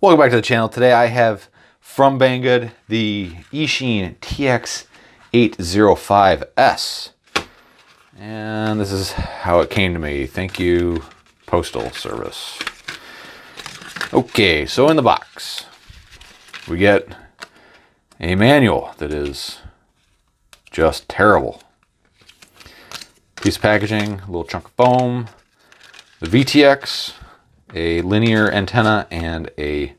Welcome back to the channel. Today I have from Banggood the Eachine TX805S. And this is how it came to me. Thank you, Postal Service. Okay, so in the box, we get a manual that is just terrible. Piece of packaging, a little chunk of foam, the VTX, a linear antenna, and a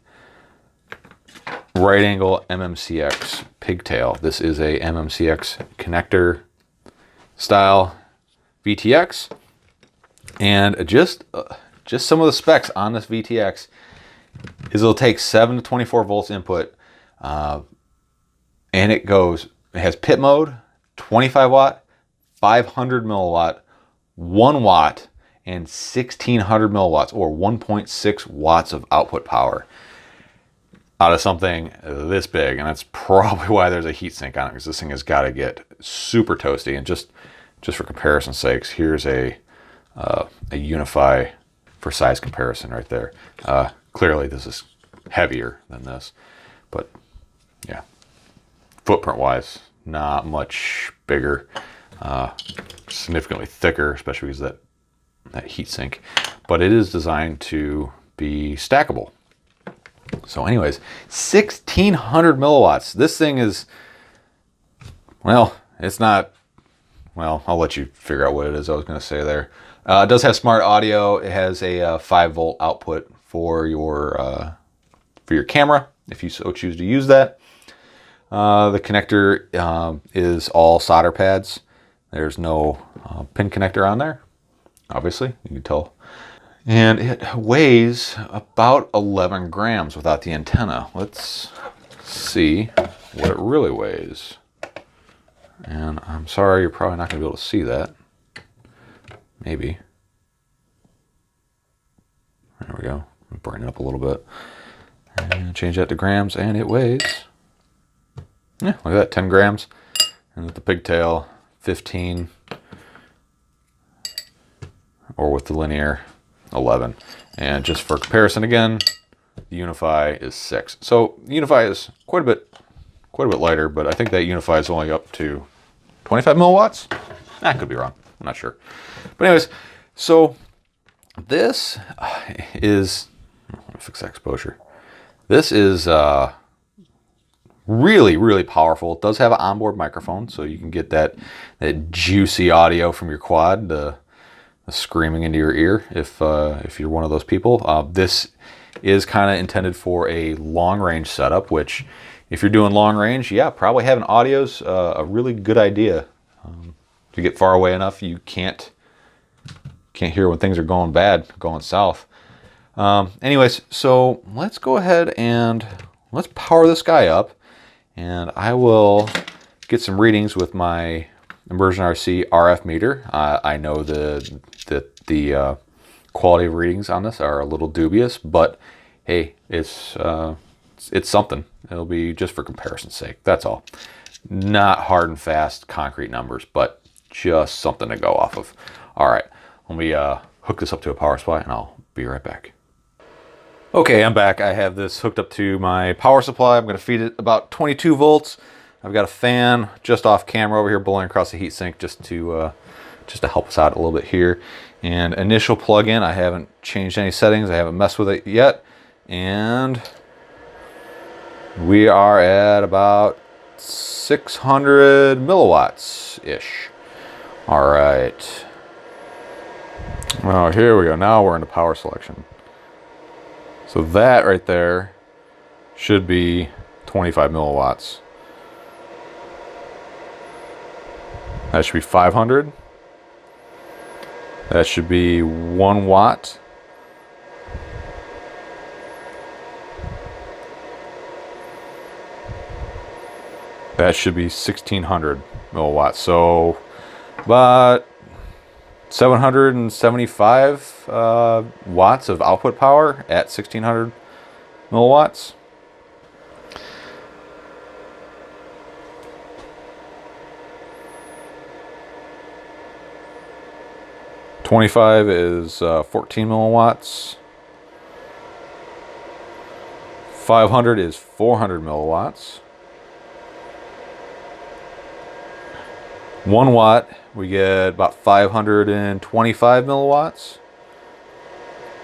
right angle MMCX pigtail. This is a MMCX connector style VTX, and just some of the specs on this VTX is it'll take 7 to 24 volts input, and it has pit mode, 25 watt, 500 milliwatt, 1 watt, and 1600 milliwatts, or 1.6 watts of output power out of something this big. And that's probably why there's a heat sink on it, because this thing has got to get super toasty. And just for comparison's sakes, here's a Unify for size comparison right there. Clearly this is heavier than this, but yeah, footprint wise, not much bigger, significantly thicker, especially because of that heat sink, but it is designed to be stackable. So anyways, 1600 milliwatts. This thing is, well, it's not, well, I'll let you figure out what it is. I was going to say there. It does have smart audio. It has a 5 volt output for your camera, if you so choose to use that. The connector is all solder pads. There's no pin connector on there. Obviously, you can tell. And it weighs about 11 grams without the antenna. Let's see what it really weighs. And I'm sorry, you're probably not going to be able to see that. Maybe. There we go. Bring it up a little bit. And change that to grams, and it weighs, yeah, look at that, 10 grams. And with the pigtail, 15. Or with the linear, 11. And just for comparison again, the Unify is 6. So the Unify is quite a bit lighter, but I think that Unify is only up to 25 milliwatts. I could be wrong. I'm not sure. But anyways, so this is, let me fix that exposure. This is really, really powerful. It does have an onboard microphone, so you can get that juicy audio from your quad, screaming into your ear if you're one of those people. This is kind of intended for a long range setup, which if you're doing long range, yeah, probably having audio's a really good idea. To get far away enough, you can't hear when things are going bad, going south. Anyways, so let's go ahead and let's power this guy up, and I will get some readings with my Immersion RC RF meter. I know that the quality of readings on this are a little dubious, but hey, it's something. It'll be just for comparison's sake. That's all. Not hard and fast concrete numbers, but just something to go off of. All right, let me hook this up to a power supply, and I'll be right back. Okay, I'm back. I have this hooked up to my power supply. I'm going to feed it about 22 volts. I've got a fan just off camera over here blowing across the heatsink just to help us out a little bit here. And initial plug-in, I haven't changed any settings. I haven't messed with it yet. And we are at about 600 milliwatts-ish. All right. Oh, here we go. Now we're into power selection. So that right there should be 25 milliwatts. That should be 500. That should be 1 watt. That should be 1600 milliwatts. So about 775 watts of output power at 1600 milliwatts. 25 is 14 milliwatts. 500 is 400 milliwatts. 1 watt, we get about 525 milliwatts.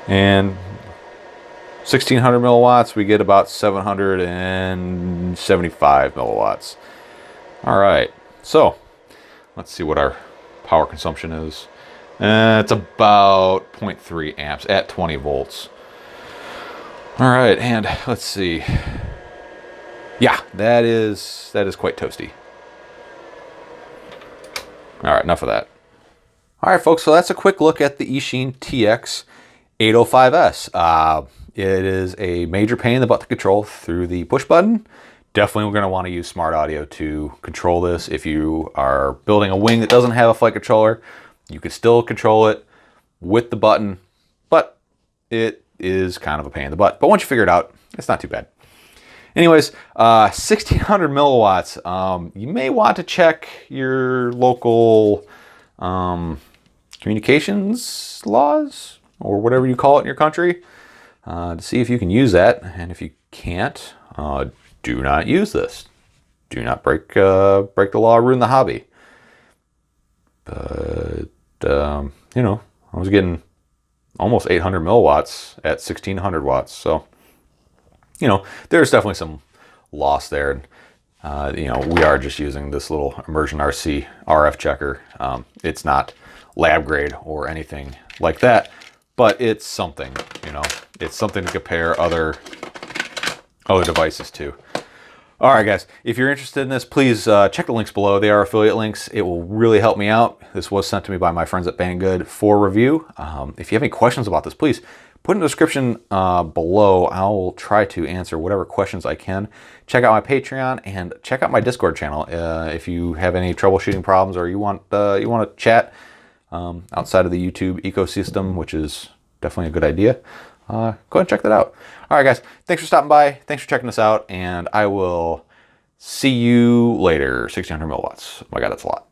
And 1600 milliwatts, we get about 775 milliwatts. All right, so let's see what our power consumption is. It's about 0.3 amps at 20 volts. All right, and let's see. Yeah, that is quite toasty. All right, enough of that. All right, folks, so that's a quick look at the Eachine TX805S. It is a major pain in the butt to control through the push button. Definitely we're going to want to use smart audio to control this. If you are building a wing that doesn't have a flight controller, you can still control it with the button, but it is kind of a pain in the butt. But once you figure it out, it's not too bad. Anyways, 1600 milliwatts. You may want to check your local communications laws, or whatever you call it in your country, to see if you can use that. And if you can't, do not use this. Do not break the law, ruin the hobby. But you know, I was getting almost 800 milliwatts at 1600 watts, so you know, there's definitely some loss there. You know, we are just using this little Immersion RC RF checker. It's not lab grade or anything like that, but it's something, you know, it's something to compare other devices to. All right, guys, if you're interested in this, please check the links below. They are affiliate links. It will really help me out. This was sent to me by my friends at Banggood for review. If you have any questions about this, please put in the description below. I will try to answer whatever questions I can. Check out my Patreon and check out my Discord channel if you have any troubleshooting problems, or you want to chat outside of the YouTube ecosystem, which is definitely a good idea. Go ahead and check that out. All right, guys, thanks for stopping by. Thanks for checking this out, and I will see you later. 1600 milliwatts. Oh my God, that's a lot.